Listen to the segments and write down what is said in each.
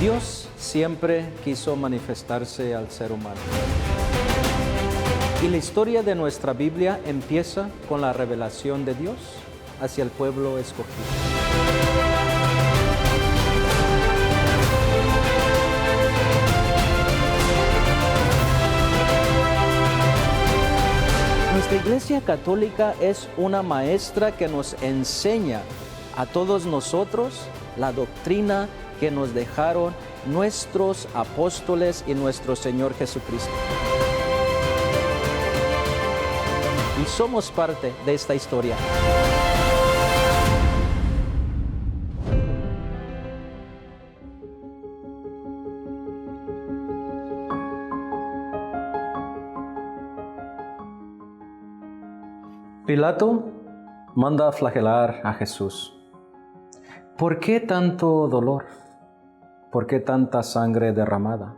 Dios siempre quiso manifestarse al ser humano. Y la historia de nuestra Biblia empieza con la revelación de Dios hacia el pueblo escogido. Nuestra Iglesia Católica es una maestra que nos enseña a todos nosotros la doctrina que nos dejaron nuestros apóstoles y nuestro Señor Jesucristo. Y somos parte de esta historia. Pilato manda a flagelar a Jesús. ¿Por qué tanto dolor? ¿Por qué tanta sangre derramada?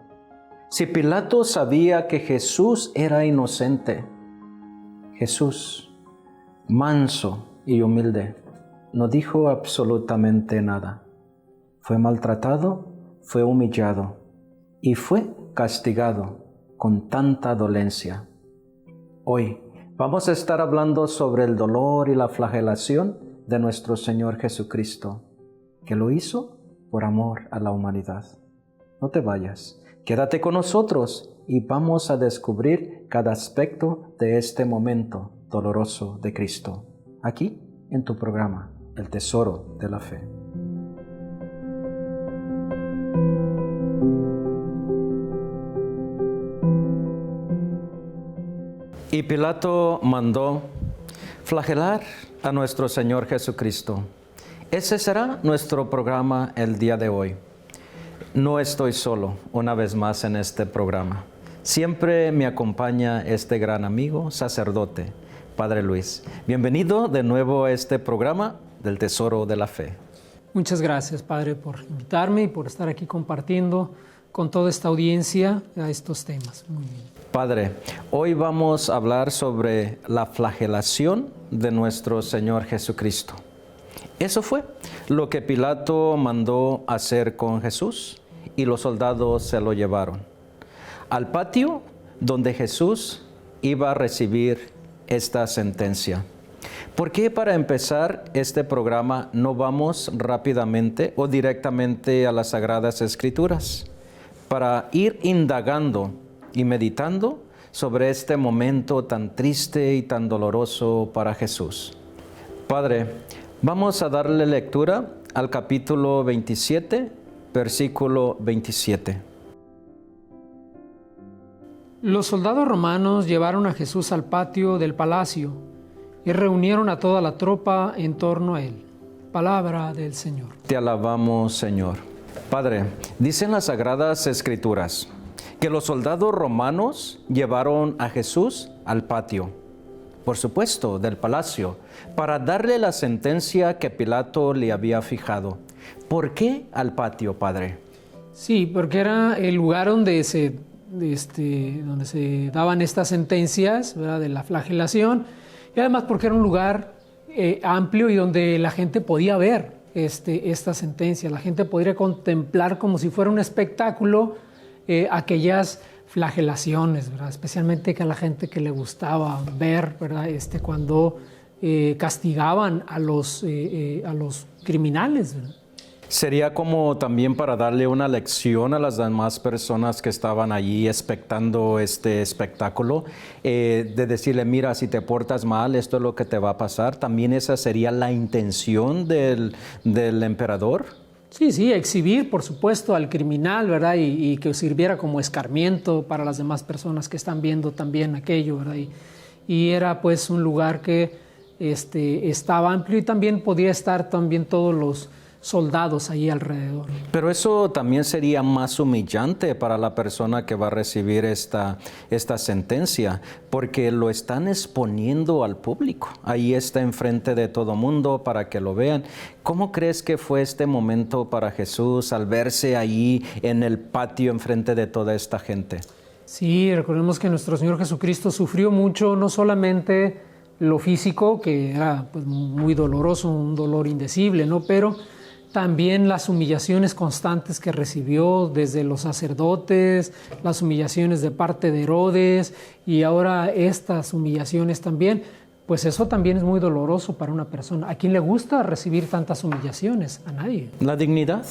Si Pilato sabía que Jesús era inocente, Jesús, manso y humilde, no dijo absolutamente nada. Fue maltratado, fue humillado y fue castigado con tanta dolencia. Hoy vamos a estar hablando sobre el dolor y la flagelación de nuestro Señor Jesucristo, que lo hizo por amor a la humanidad. No te vayas, quédate con nosotros y vamos a descubrir cada aspecto de este momento doloroso de Cristo, aquí en tu programa, El Tesoro de la Fe. Y Pilato mandó flagelar a nuestro Señor Jesucristo. Ese será nuestro programa el día de hoy. No estoy solo, una vez más en este programa. Siempre me acompaña este gran amigo, sacerdote, Padre Luis. Bienvenido de nuevo a este programa del Tesoro de la Fe. Muchas gracias, Padre, por invitarme y por estar aquí compartiendo con toda esta audiencia a estos temas. Muy bien. Padre, hoy vamos a hablar sobre la flagelación de nuestro Señor Jesucristo. Eso fue lo que Pilato mandó hacer con Jesús y los soldados se lo llevaron al patio donde Jesús iba a recibir esta sentencia. ¿Por qué para empezar este programa no vamos rápidamente o directamente a las Sagradas Escrituras para ir indagando y meditando sobre este momento tan triste y tan doloroso para Jesús? Padre, vamos a darle lectura al capítulo 27, versículo 27. Los soldados romanos llevaron a Jesús al patio del palacio y reunieron a toda la tropa en torno a él. Palabra del Señor. Te alabamos, Señor. Padre, dicen las Sagradas Escrituras que los soldados romanos llevaron a Jesús al patio, por supuesto, del palacio, para darle la sentencia que Pilato le había fijado. ¿Por qué al patio, Padre? Sí, porque era el lugar donde se daban estas sentencias, ¿verdad?, de la flagelación, y además porque era un lugar amplio y donde la gente podía ver esta sentencia. La gente podría contemplar como si fuera un espectáculo aquellas flagelaciones, ¿verdad? Especialmente que a la gente que le gustaba ver, ¿verdad?, cuando castigaban a los criminales, ¿verdad? Sería como también para darle una lección a las demás personas que estaban allí expectando este espectáculo, de decirle, mira, si te portas mal, esto es lo que te va a pasar. ¿También esa sería la intención del emperador? Sí, exhibir, por supuesto, al criminal, ¿verdad? Y que sirviera como escarmiento para las demás personas que están viendo también aquello, ¿verdad? Y era pues un lugar que estaba amplio y también podía estar también todos los soldados ahí alrededor. Pero eso también sería más humillante para la persona que va a recibir esta sentencia, porque lo están exponiendo al público. Ahí está enfrente de todo mundo para que lo vean. ¿Cómo crees que fue este momento para Jesús al verse ahí en el patio enfrente de toda esta gente? Sí, recordemos que nuestro Señor Jesucristo sufrió mucho, no solamente lo físico, que era pues muy doloroso, un dolor indecible, ¿no? Pero también las humillaciones constantes que recibió desde los sacerdotes, las humillaciones de parte de Herodes y ahora estas humillaciones también, pues eso también es muy doloroso para una persona. ¿A quién le gusta recibir tantas humillaciones? A nadie. La dignidad.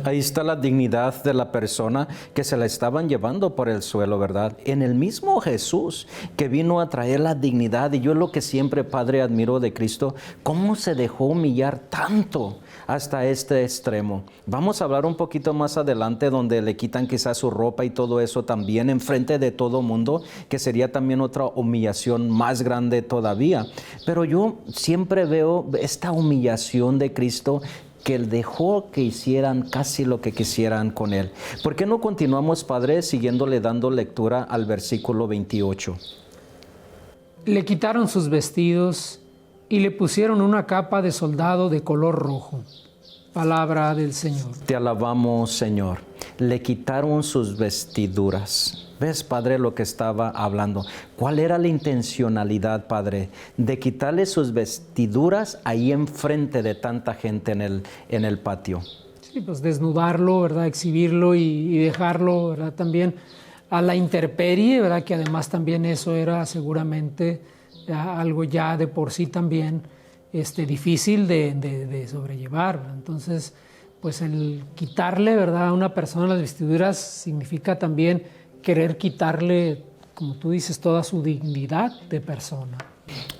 Ahí está la dignidad de la persona que se la estaban llevando por el suelo, ¿verdad? En el mismo Jesús que vino a traer la dignidad. Y yo lo que siempre, Padre, admiro de Cristo, cómo se dejó humillar tanto hasta este extremo. Vamos a hablar un poquito más adelante donde le quitan quizás su ropa y todo eso también enfrente de todo mundo, que sería también otra humillación más grande todavía. Pero yo siempre veo esta humillación de Cristo que Él dejó que hicieran casi lo que quisieran con Él. ¿Por qué no continuamos, Padre, siguiéndole dando lectura al versículo 28? Le quitaron sus vestidos y le pusieron una capa de soldado de color rojo. Palabra del Señor. Te alabamos, Señor. Le quitaron sus vestiduras. ¿Ves, Padre, lo que estaba hablando? ¿Cuál era la intencionalidad, Padre, de quitarle sus vestiduras ahí enfrente de tanta gente en el patio? Sí, pues desnudarlo, ¿verdad? Exhibirlo y dejarlo, ¿verdad? También a la intemperie, ¿verdad? Que además también eso era seguramente algo ya de por sí también difícil de sobrellevar, ¿verdad? Entonces, pues el quitarle, ¿verdad?, a una persona las vestiduras significa también querer quitarle, como tú dices, toda su dignidad de persona.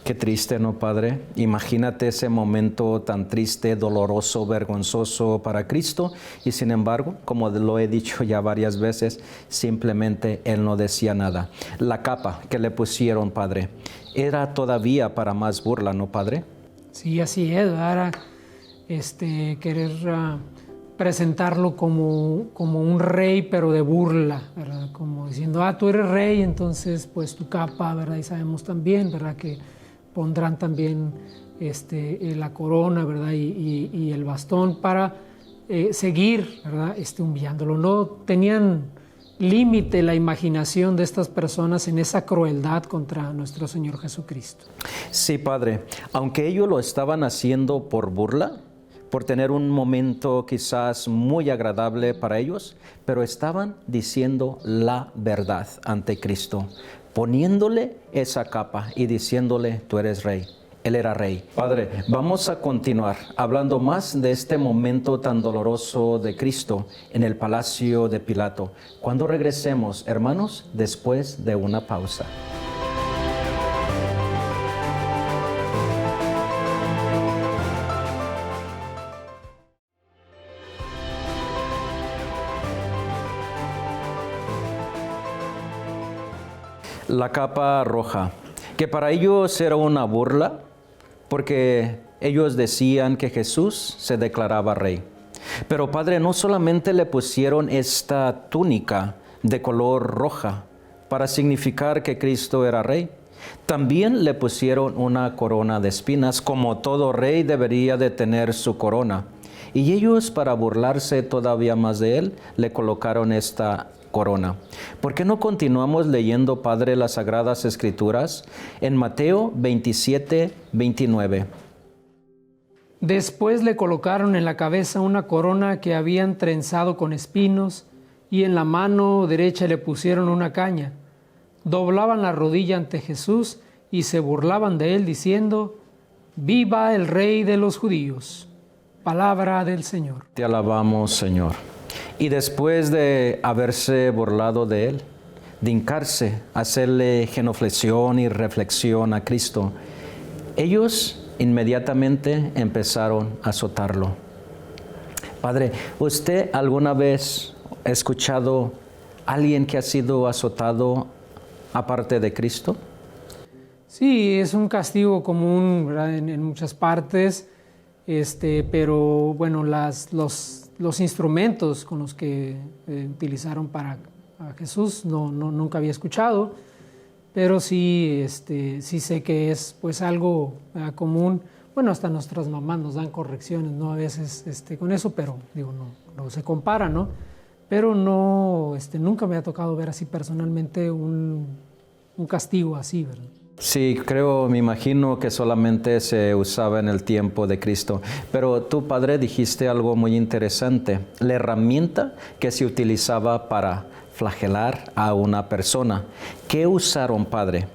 Qué triste, ¿no, Padre? Imagínate ese momento tan triste, doloroso, vergonzoso para Cristo y sin embargo, como lo he dicho ya varias veces, simplemente Él no decía nada. La capa que le pusieron, Padre, era todavía para más burla, ¿no, Padre? Sí, así es, era querer presentarlo como un rey, pero de burla, ¿verdad? Como diciendo, tú eres rey, entonces pues tu capa, ¿verdad? Y sabemos también, ¿verdad?, que pondrán también la corona, ¿verdad? Y el bastón para seguir, ¿verdad?, humillándolo. No tenían límite la imaginación de estas personas en esa crueldad contra nuestro Señor Jesucristo. Sí, Padre, aunque ellos lo estaban haciendo por burla, por tener un momento quizás muy agradable para ellos, pero estaban diciendo la verdad ante Cristo, poniéndole esa capa y diciéndole, tú eres rey. Él era rey. Padre, vamos a continuar hablando más de este momento tan doloroso de Cristo en el palacio de Pilato. Cuando regresemos, hermanos, después de una pausa. La capa roja, que para ellos era una burla, porque ellos decían que Jesús se declaraba rey. Pero Padre, no solamente le pusieron esta túnica de color roja para significar que Cristo era rey, también le pusieron una corona de espinas, como todo rey debería de tener su corona. Y ellos, para burlarse todavía más de él, le colocaron esta corona. ¿Por qué no continuamos leyendo, Padre, las Sagradas Escrituras en Mateo 27, 29? Después le colocaron en la cabeza una corona que habían trenzado con espinos y en la mano derecha le pusieron una caña. Doblaban la rodilla ante Jesús y se burlaban de él diciendo, ¡Viva el Rey de los Judíos! Palabra del Señor. Te alabamos, Señor. Y después de haberse burlado de él, de hincarse, hacerle genuflexión y reflexión a Cristo, ellos inmediatamente empezaron a azotarlo. Padre, ¿usted alguna vez ha escuchado a alguien que ha sido azotado aparte de Cristo? Sí, es un castigo común, ¿verdad?, en muchas partes, pero bueno, los instrumentos con los que utilizaron para a Jesús nunca había escuchado, pero sí, sí sé que es pues algo común. Bueno, hasta nuestras mamás nos dan correcciones, ¿no? A veces con eso, pero digo, no se compara, ¿no? Pero no, nunca me ha tocado ver así personalmente un castigo así, ¿verdad? Sí, me imagino que solamente se usaba en el tiempo de Cristo. Pero tú, Padre, dijiste algo muy interesante. La herramienta que se utilizaba para flagelar a una persona. ¿Qué usaron, Padre,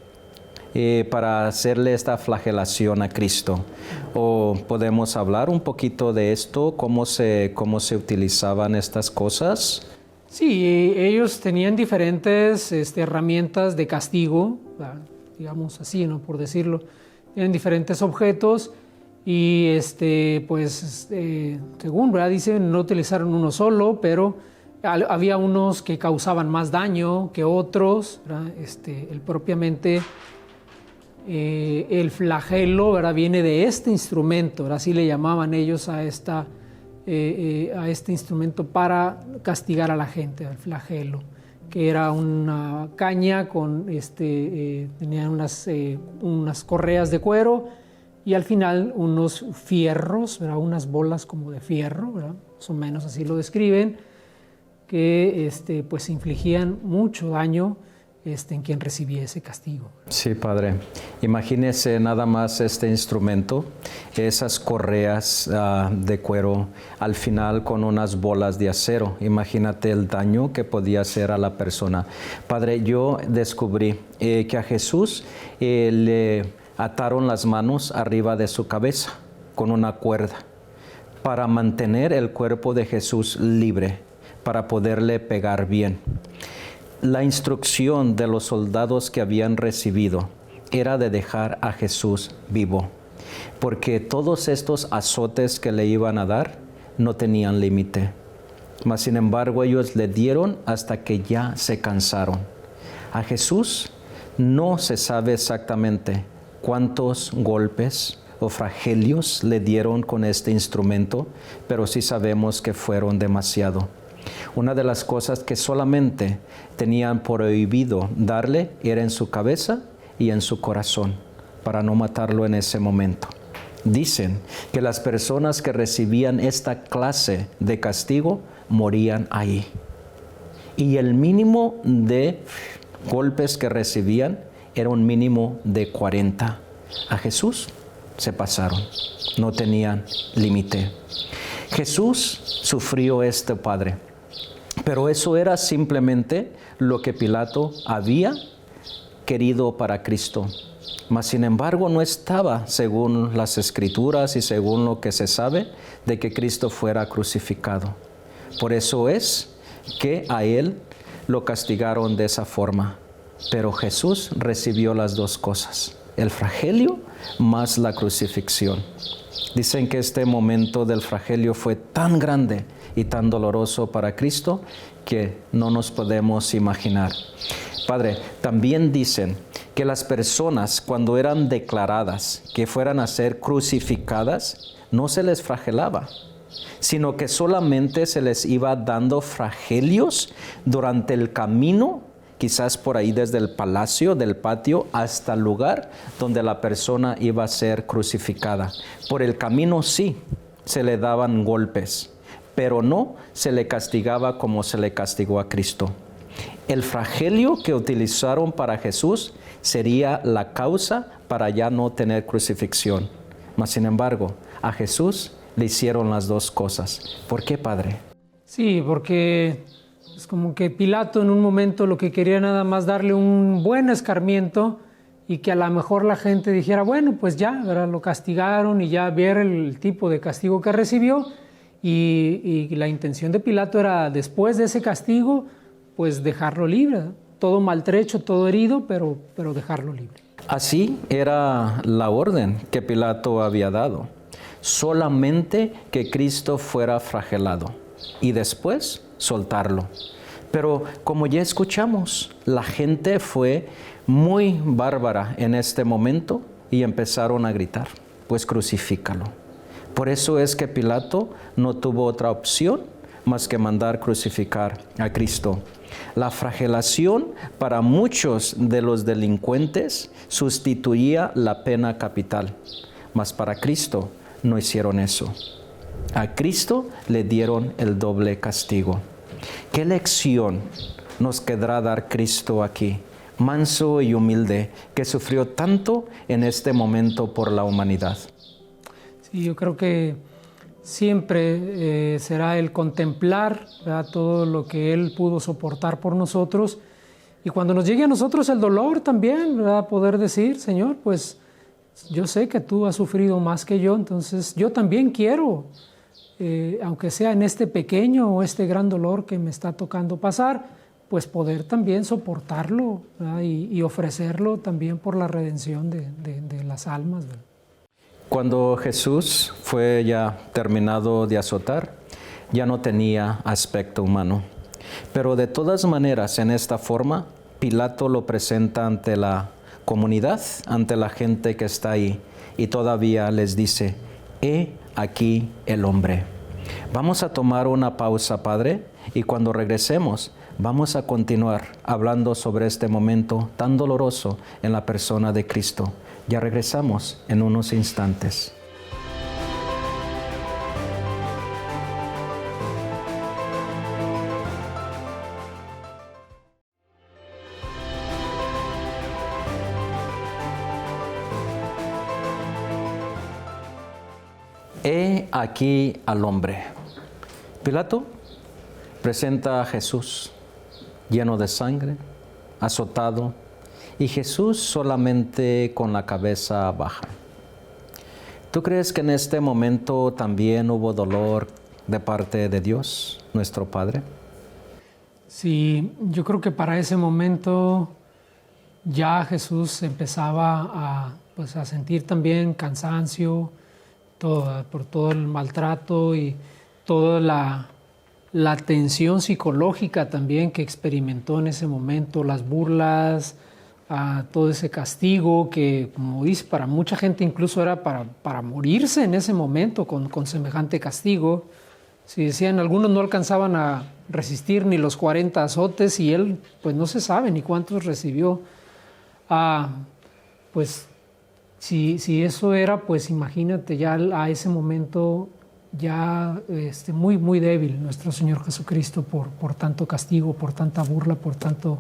para hacerle esta flagelación a Cristo? ¿O podemos hablar un poquito de esto? ¿Cómo se utilizaban estas cosas? Sí, ellos tenían diferentes herramientas de castigo, digamos así, ¿no? Por decirlo. Tienen diferentes objetos y según, ¿verdad? Dicen, no utilizaron uno solo, pero había unos que causaban más daño que otros, ¿verdad? El flagelo, ¿verdad? Viene de este instrumento, ¿verdad? Así le llamaban ellos a este instrumento para castigar a la gente, el flagelo, que era una caña con tenía unas correas de cuero y al final unos fierros, ¿verdad? Unas bolas como de fierro, ¿verdad? Más o menos así lo describen, que pues infligían mucho daño en quien recibía ese castigo. Sí, Padre. Imagínese nada más este instrumento, esas correas de cuero, al final con unas bolas de acero. Imagínate el daño que podía hacer a la persona. Padre, yo descubrí que a Jesús le ataron las manos arriba de su cabeza con una cuerda para mantener el cuerpo de Jesús libre, para poderle pegar bien. La instrucción de los soldados que habían recibido era de dejar a Jesús vivo, porque todos estos azotes que le iban a dar no tenían límite. Mas sin embargo ellos le dieron hasta que ya se cansaron. A Jesús no se sabe exactamente cuántos golpes o flagelios le dieron con este instrumento, pero sí sabemos que fueron demasiado. Una de las cosas que solamente tenían prohibido darle era en su cabeza y en su corazón, para no matarlo en ese momento. Dicen que las personas que recibían esta clase de castigo morían ahí. Y el mínimo de golpes que recibían era un mínimo de 40. A Jesús se pasaron, no tenían límite. Jesús sufrió esto, Padre. Pero eso era simplemente lo que Pilato había querido para Cristo. Mas sin embargo no estaba, según las Escrituras y según lo que se sabe, de que Cristo fuera crucificado. Por eso es que a él lo castigaron de esa forma. Pero Jesús recibió las dos cosas, el flagelio más la crucifixión. Dicen que este momento del flagelio fue tan grande y tan doloroso para Cristo que no nos podemos imaginar. Padre, también dicen que las personas cuando eran declaradas que fueran a ser crucificadas, no se les flagelaba, sino que solamente se les iba dando flagelios durante el camino, quizás por ahí desde el palacio, del patio, hasta el lugar donde la persona iba a ser crucificada. Por el camino sí se le daban golpes, pero no se le castigaba como se le castigó a Cristo. El flagelio que utilizaron para Jesús sería la causa para ya no tener crucifixión. Mas sin embargo, a Jesús le hicieron las dos cosas. ¿Por qué, Padre? Sí, porque es como que Pilato en un momento lo que quería nada más darle un buen escarmiento y que a lo mejor la gente dijera, bueno, pues ya, ¿verdad? Lo castigaron y ya ver el tipo de castigo que recibió. Y la intención de Pilato era, después de ese castigo, pues dejarlo libre, ¿no? Todo maltrecho, todo herido, pero dejarlo libre. Así era la orden que Pilato había dado. Solamente que Cristo fuera flagelado y después soltarlo. Pero como ya escuchamos, la gente fue muy bárbara en este momento y empezaron a gritar, pues crucifícalo. Por eso es que Pilato no tuvo otra opción más que mandar crucificar a Cristo. La flagelación para muchos de los delincuentes sustituía la pena capital, mas para Cristo no hicieron eso. A Cristo le dieron el doble castigo. ¿Qué lección nos querrá dar Cristo aquí manso y humilde, que sufrió tanto en este momento por la humanidad. Sí, yo creo que siempre será el contemplar, ¿verdad?, todo lo que Él pudo soportar por nosotros. Y cuando nos llegue a nosotros el dolor también, ¿verdad?, poder decir, Señor, pues yo sé que tú has sufrido más que yo, entonces yo también quiero, aunque sea en este pequeño o este gran dolor que me está tocando pasar, pues poder también soportarlo, ¿verdad?, y ofrecerlo también por la redención de las almas, ¿verdad? Cuando Jesús fue ya terminado de azotar, ya no tenía aspecto humano. Pero de todas maneras, en esta forma, Pilato lo presenta ante la comunidad, ante la gente que está ahí, y todavía les dice, he aquí el hombre. Vamos a tomar una pausa, Padre, y cuando regresemos, vamos a continuar hablando sobre este momento tan doloroso en la persona de Cristo. Ya regresamos en unos instantes. He aquí al hombre. Pilato presenta a Jesús lleno de sangre, azotado, y Jesús solamente con la cabeza baja. ¿Tú crees que en este momento también hubo dolor de parte de Dios, nuestro Padre? Sí, yo creo que para ese momento ya Jesús empezaba a sentir también cansancio, por todo el maltrato y toda la tensión psicológica también que experimentó en ese momento, las burlas, todo ese castigo que, como dice, para mucha gente incluso era para morirse en ese momento con semejante castigo. Si decían, algunos no alcanzaban a resistir ni los 40 azotes y él, pues no se sabe ni cuántos recibió. Pues si eso era, pues imagínate ya a ese momento ya muy, muy débil nuestro Señor Jesucristo por tanto castigo, por tanta burla, por tanto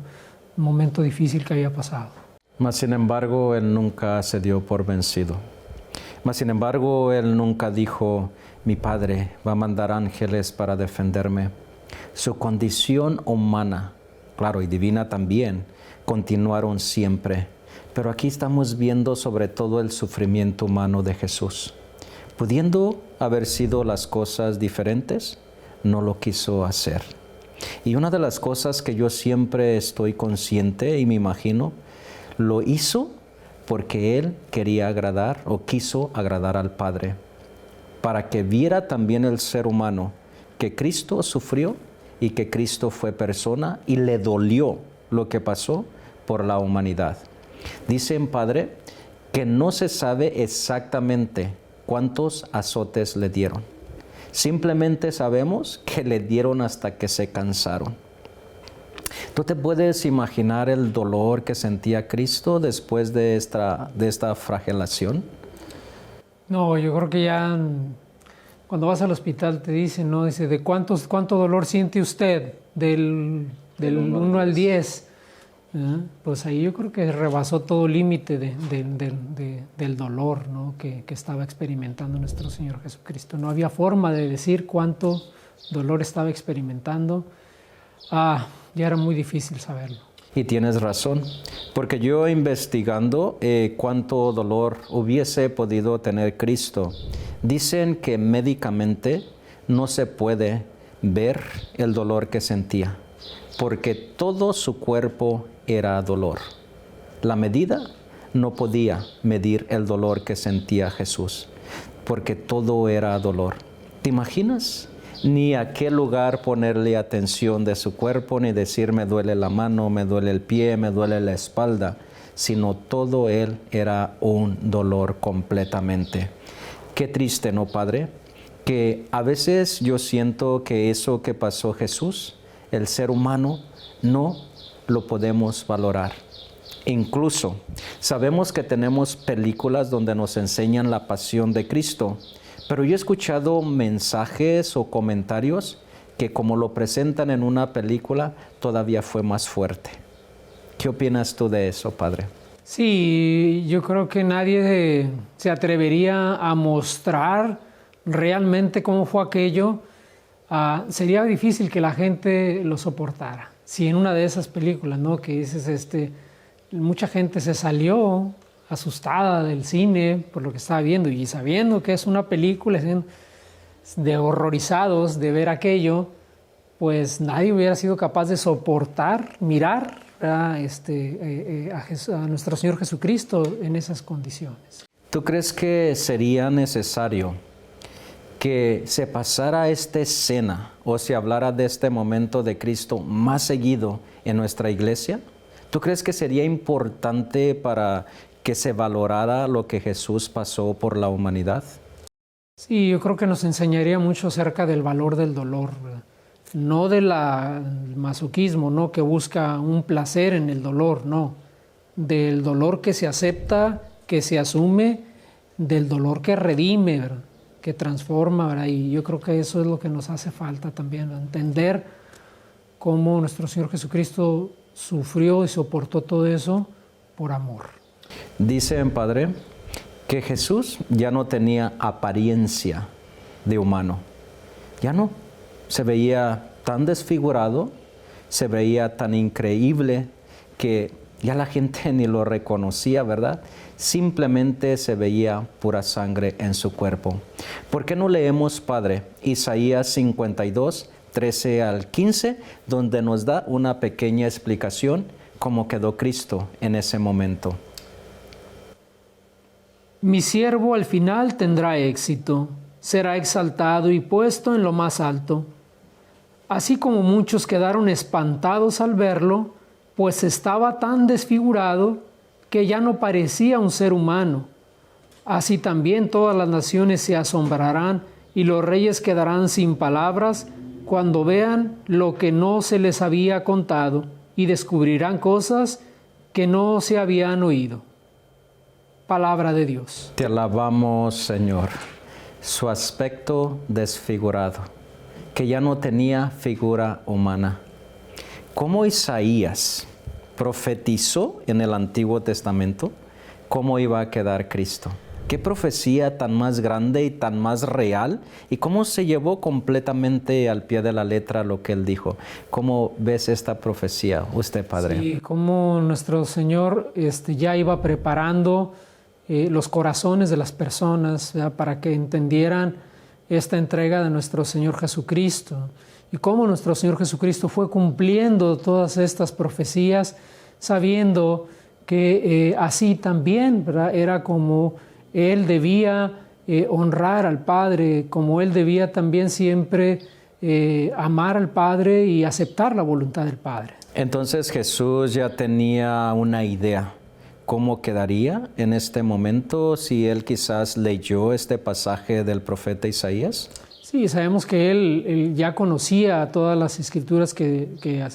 momento difícil que había pasado. Mas sin embargo, Él nunca se dio por vencido. Mas sin embargo, Él nunca dijo, mi Padre va a mandar ángeles para defenderme. Su condición humana, claro, y divina también, continuaron siempre. Pero aquí estamos viendo sobre todo el sufrimiento humano de Jesús. Pudiendo haber sido las cosas diferentes, no lo quiso hacer. Y una de las cosas que yo siempre estoy consciente y me imagino, lo hizo porque Él quería agradar o quiso agradar al Padre, para que viera también el ser humano que Cristo sufrió y que Cristo fue persona y le dolió lo que pasó por la humanidad. Dicen, Padre, que no se sabe exactamente cuántos azotes le dieron. Simplemente sabemos que le dieron hasta que se cansaron. ¿Tú te puedes imaginar el dolor que sentía Cristo después de esta flagelación? No, yo creo que ya cuando vas al hospital te dicen, ¿no? Dice, ¿de cuánto dolor siente usted? Del 1 al 10. Pues ahí yo creo que rebasó todo límite del dolor, ¿no?, que estaba experimentando nuestro Señor Jesucristo. No había forma de decir cuánto dolor estaba experimentando. Ya era muy difícil saberlo. Y tienes razón, porque yo investigando cuánto dolor hubiese podido tener Cristo, dicen que médicamente no se puede ver el dolor que sentía, porque todo su cuerpo era dolor. La medida no podía medir el dolor que sentía Jesús, porque todo era dolor. ¿Te imaginas? Ni a qué lugar ponerle atención de su cuerpo, ni decir me duele la mano, me duele el pie, me duele la espalda, sino todo él era un dolor completamente. Qué triste, ¿no, Padre? Que a veces yo siento que eso que pasó Jesús, el ser humano, no lo podemos valorar. Incluso sabemos que tenemos películas donde nos enseñan la pasión de Cristo, pero yo he escuchado mensajes o comentarios que como lo presentan en una película, todavía fue más fuerte. ¿Qué opinas tú de eso, Padre? Sí, yo creo que nadie se atrevería a mostrar realmente cómo fue aquello. Sería difícil que la gente lo soportara. Si en una de esas películas, ¿no? Que dices, mucha gente se salió asustada del cine por lo que estaba viendo y sabiendo que es una película de horrorizados de ver aquello, pues nadie hubiera sido capaz de soportar, mirar a nuestro Señor Jesucristo en esas condiciones. ¿Tú crees que sería necesario que se pasara esta escena o se hablara de este momento de Cristo más seguido en nuestra iglesia? ¿Tú crees que sería importante para que se valorara lo que Jesús pasó por la humanidad? Sí, yo creo que nos enseñaría mucho acerca del valor del dolor, ¿verdad? No del masoquismo, ¿no? Que busca un placer en el dolor, no. Del dolor que se acepta, que se asume, del dolor que redime, ¿verdad? Que transforma, ¿verdad? Y yo creo que eso es lo que nos hace falta también, ¿verdad? Entender cómo nuestro Señor Jesucristo sufrió y soportó todo eso por amor. Dice en Padre que Jesús ya no tenía apariencia de humano, ya no. Se veía tan desfigurado, se veía tan increíble que ya la gente ni lo reconocía, ¿verdad? Simplemente se veía pura sangre en su cuerpo. ¿Por qué no leemos, Padre, Isaías 52, 13 al 15, donde nos da una pequeña explicación cómo quedó Cristo en ese momento? Mi siervo al final tendrá éxito, será exaltado y puesto en lo más alto. Así como muchos quedaron espantados al verlo, pues estaba tan desfigurado que ya no parecía un ser humano. Así también todas las naciones se asombrarán y los reyes quedarán sin palabras cuando vean lo que no se les había contado y descubrirán cosas que no se habían oído. Palabra de Dios. Te alabamos, Señor. Su aspecto desfigurado, que ya no tenía figura humana. ¿Cómo Isaías profetizó en el Antiguo Testamento cómo iba a quedar Cristo? ¿Qué profecía tan más grande y tan más real? ¿Y cómo se llevó completamente al pie de la letra lo que él dijo? ¿Cómo ves esta profecía, usted, Padre? Sí, cómo nuestro Señor ya iba preparando los corazones de las personas, ¿verdad? Para que entendieran esta entrega de nuestro Señor Jesucristo. Y cómo nuestro Señor Jesucristo fue cumpliendo todas estas profecías, sabiendo que así también, ¿verdad? Era como Él debía honrar al Padre, como Él debía también siempre amar al Padre y aceptar la voluntad del Padre. Entonces Jesús ya tenía una idea cómo quedaría en este momento si Él quizás leyó este pasaje del profeta Isaías. Sí, sabemos que él ya conocía todas las escrituras que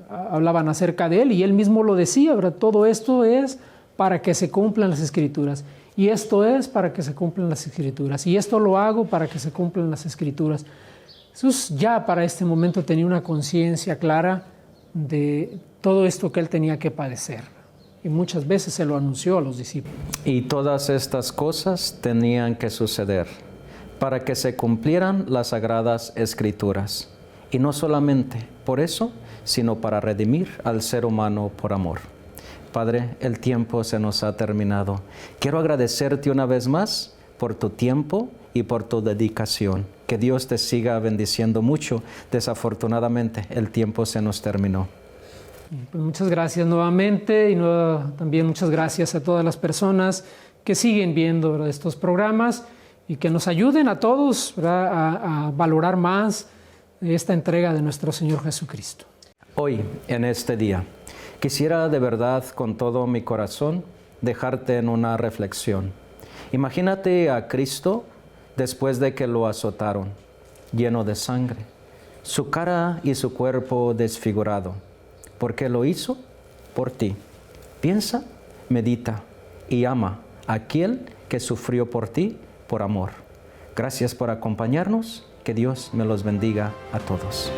hablaban acerca de Él y Él mismo lo decía, ¿verdad? Todo esto es para que se cumplan las escrituras. Y esto es para que se cumplan las escrituras. Y esto lo hago para que se cumplan las escrituras. Jesús ya para este momento tenía una conciencia clara de todo esto que Él tenía que padecer. Y muchas veces se lo anunció a los discípulos. Y todas estas cosas tenían que suceder para que se cumplieran las sagradas escrituras. Y no solamente por eso, sino para redimir al ser humano por amor. Padre, el tiempo se nos ha terminado. Quiero agradecerte una vez más por tu tiempo y por tu dedicación. Que Dios te siga bendiciendo mucho. Desafortunadamente, el tiempo se nos terminó. Pues muchas gracias nuevamente y también muchas gracias a todas las personas que siguen viendo, ¿verdad?, estos programas y que nos ayuden a todos, ¿verdad?, a valorar más esta entrega de nuestro Señor Jesucristo. Hoy, en este día, quisiera de verdad con todo mi corazón dejarte en una reflexión. Imagínate a Cristo después de que lo azotaron, lleno de sangre, su cara y su cuerpo desfigurado. ¿Por qué lo hizo? Por ti. Piensa, medita y ama a aquel que sufrió por ti por amor. Gracias por acompañarnos. Que Dios me los bendiga a todos.